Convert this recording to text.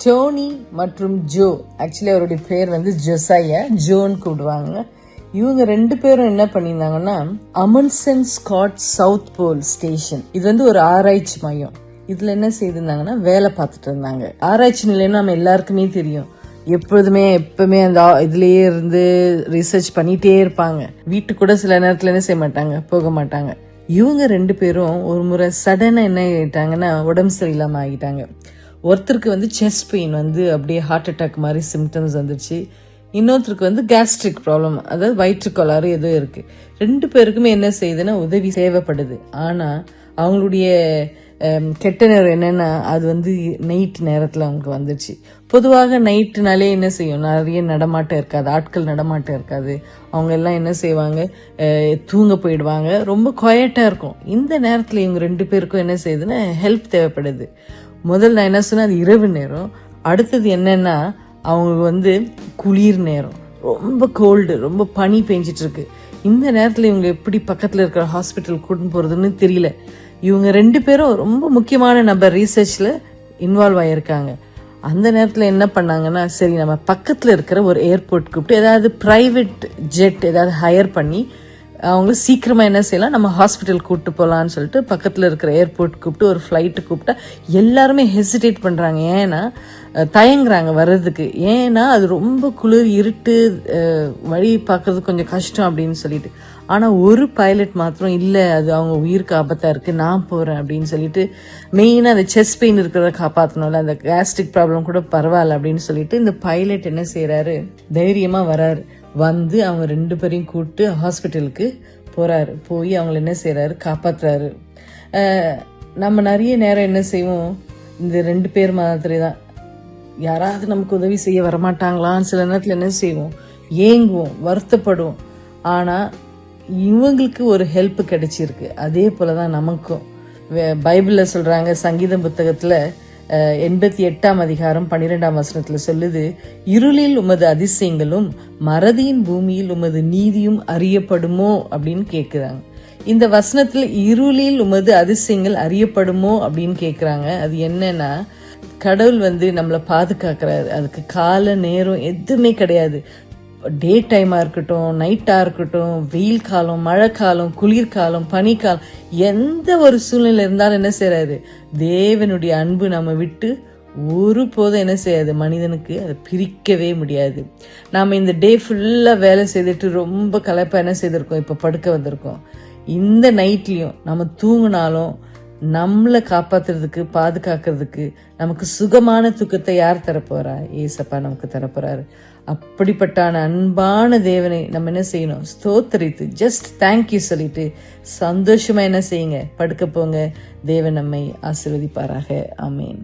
டோனி மற்றும் Joe, actually அவருடைய பேர் வந்து ஜோசையா, ஜோன்னு கூப்பிடுவாங்க. இவங்க 2 பேரும் என்ன பண்ணியிருந்தாங்கன்னா, அமுண்ட்சன் ஸ்காட் சவுத் போல் ஸ்டேஷன், இது வந்து ஒரு ஆராய்ச்சி மையம். இதுல என்ன செய்திருந்தாங்கன்னா வேலை பார்த்துட்டு இருந்தாங்க. ஆராய்ச்சி நிலையம் நம்ம எல்லாருக்குமே தெரியும், எப்பவுமே அந்த இதுலயே இருந்து ரிசர்ச் பண்ணிட்டே இருப்பாங்க. வீட்டுக்கு கூட சில நேரத்துல என்ன செய்ய மாட்டாங்க, போக மாட்டாங்க. இவங்க 2 பேரும் ஒரு முறை சடனா என்ன ஆகிட்டாங்கன்னா உடம்பு சரியில்லாம ஆகிட்டாங்க. ஒருத்தருக்கு வந்து செஸ்ட் பெயின் வந்து அப்படியே ஹார்ட் அட்டாக் மாதிரி சிம்டம்ஸ் வந்துருச்சு. இன்னொருத்தருக்கு வந்து கேஸ்ட்ரிக் ப்ராப்ளம், அதாவது வயிற்றுக்கோளாறு ஏதோ இருக்கு. 2 பேருக்குமே என்ன செய்யுதுன்னா உதவி தேவைப்படுது. ஆனா அவங்களுடைய கெட்ட நேரம் என்னன்னா, அது வந்து நைட் நேரத்துல அவங்களுக்கு வந்துச்சு. பொதுவாக நைட்டுனாலே என்ன செய்யும், நிறைய நடமாட்டம் இருக்காது, ஆட்கள் நடமாட்டம் இருக்காது. அவங்க எல்லாம் என்ன செய்வாங்க, தூங்க போயிடுவாங்க, ரொம்ப குவைட்டா இருக்கும். இந்த நேரத்துல இவங்க 2 பேருக்கும் என்ன செய்யுதுன்னா ஹெல்ப் தேவைப்படுது. முதல்ல நான் என்ன சொன்னேன், அது இரவு நேரம். அடுத்தது என்னன்னா, அவங்க வந்து குளிர் நேரம், ரொம்ப கோல்டு, ரொம்ப பனி பெஞ்சிட்டு இருக்கு. இந்த நேரத்துல இவங்க எப்படி பக்கத்துல இருக்கிற ஹாஸ்பிட்டல் கூட்டின்னு போறதுன்னு தெரியல. இவங்க 2 பேரும் ரொம்ப முக்கியமான நபர், ரீசர்ச்ல இன்வால்வ் ஆயிருக்காங்க. அந்த நேரத்துல என்ன பண்ணாங்கன்னா, சரி நம்ம பக்கத்துல இருக்கிற ஒரு ஏர்போர்ட் கூப்பிட்டு ஏதாவது பிரைவேட் ஜெட் ஏதாவது ஹையர் பண்ணி அவங்க சீக்கிரமா என்ன செய்யலாம், நம்ம ஹாஸ்பிட்டல் கூப்பிட்டு போகலான்னு சொல்லிட்டு பக்கத்துல இருக்கிற ஏர்போர்ட் கூப்பிட்டு ஒரு ஃபிளைட்டு கூப்பிட்டா எல்லாருமே ஹெசிடேட் பண்றாங்க. ஏன்னா தயங்குறாங்க வர்றதுக்கு. ஏன்னா அது ரொம்ப குளிர், இருட்டு, வழி பார்க்கறது கொஞ்சம் கஷ்டம் அப்படின்னு சொல்லிட்டு. ஆனா ஒரு பைலட் மாத்திரம் இல்ல, அது அவங்க உயிருக்கு ஆபத்தா இருக்கு, நான் போறேன் அப்படின்னு சொல்லிட்டு, மெயினா அந்த செஸ்ட் பெயின் இருக்கிறத காப்பாற்றணும்ல, அந்த கேஸ்ட்ரிக் ப்ராப்ளம் கூட பரவாயில்ல அப்படின்னு சொல்லிட்டு இந்த பைலட் என்ன செய்யறாரு, தைரியமா வராரு. வந்து அவங்க 2 பேரையும் கூப்பிட்டு ஹாஸ்பிட்டலுக்கு போறாரு. போய் அவங்களை என்ன செய்யறாரு, காப்பாத்துறாரு. நம்ம நிறைய நேரம் என்ன செய்வோம், இந்த 2 பேர் மாதிரி தான், யாராவது நமக்கு உதவி செய்ய வரமாட்டாங்களான்னு சில நேரத்துல என்ன செய்வோம், ஏங்குவோம், வருத்தப்படுவோம். ஆனா இவங்களுக்கு ஒரு ஹெல்ப் கிடைச்சிருக்கு. அதே போலதான் நமக்கும். பைபிள்ல சொல்றாங்க, சங்கீதம் புத்தகத்துல 88ஆம் அதிகாரம் 12ஆம் வசனத்துல சொல்லுது, இருளில் உமது அதிசயங்களும் மறதியின் பூமியில் உமது நீதியும் அறியப்படுமோ அப்படின்னு கேக்குறாங்க. இந்த வசனத்துல இருளில் உமது அதிசயங்கள் அறியப்படுமோ அப்படின்னு கேக்குறாங்க. அது என்னன்னா, கடவுள் வந்து நம்மளை பாதுகாக்கிறாரு. அதுக்கு கால நேரம் எதுவுமே கிடையாது. டே டைமா இருக்கட்டும், நைட்டா இருக்கட்டும், வெயில் காலம், மழை காலம், குளிர்காலம், பனிக்காலம், எந்த ஒரு சூழ்நிலை இருந்தாலும் என்ன செய்யறாரு, தேவனுடைய அன்பு நம்ம விட்டு ஒரு போதும் என்ன செய்யாது, மனிதனுக்கு அதை பிரிக்கவே முடியாது. நாம இந்த டே ஃபுல்லா வேலை செய்துட்டு ரொம்ப களைப்பா என்ன செய்திருக்கோம், இப்ப படுக்க வந்திருக்கோம். இந்த நைட்லயும் நம்ம தூங்கினாலும் நம்மளை காப்பாத்துறதுக்கு, பாதுகாக்கிறதுக்கு, நமக்கு சுகமான தூக்கத்தை யார் தரப்போறா, ஏசப்பா நமக்கு தரப்போறாரு. அப்படிப்பட்டான அன்பான தேவனை நம்ம என்ன செய்யணும், ஸ்தோத்தரித்து ஜஸ்ட் தேங்க்யூ சொல்லிட்டு சந்தோஷமா என்ன செய்யுங்க, படுக்க போங்க. தேவன் நம்மை ஆசீர்வதிப்பாராக. ஆமேன்.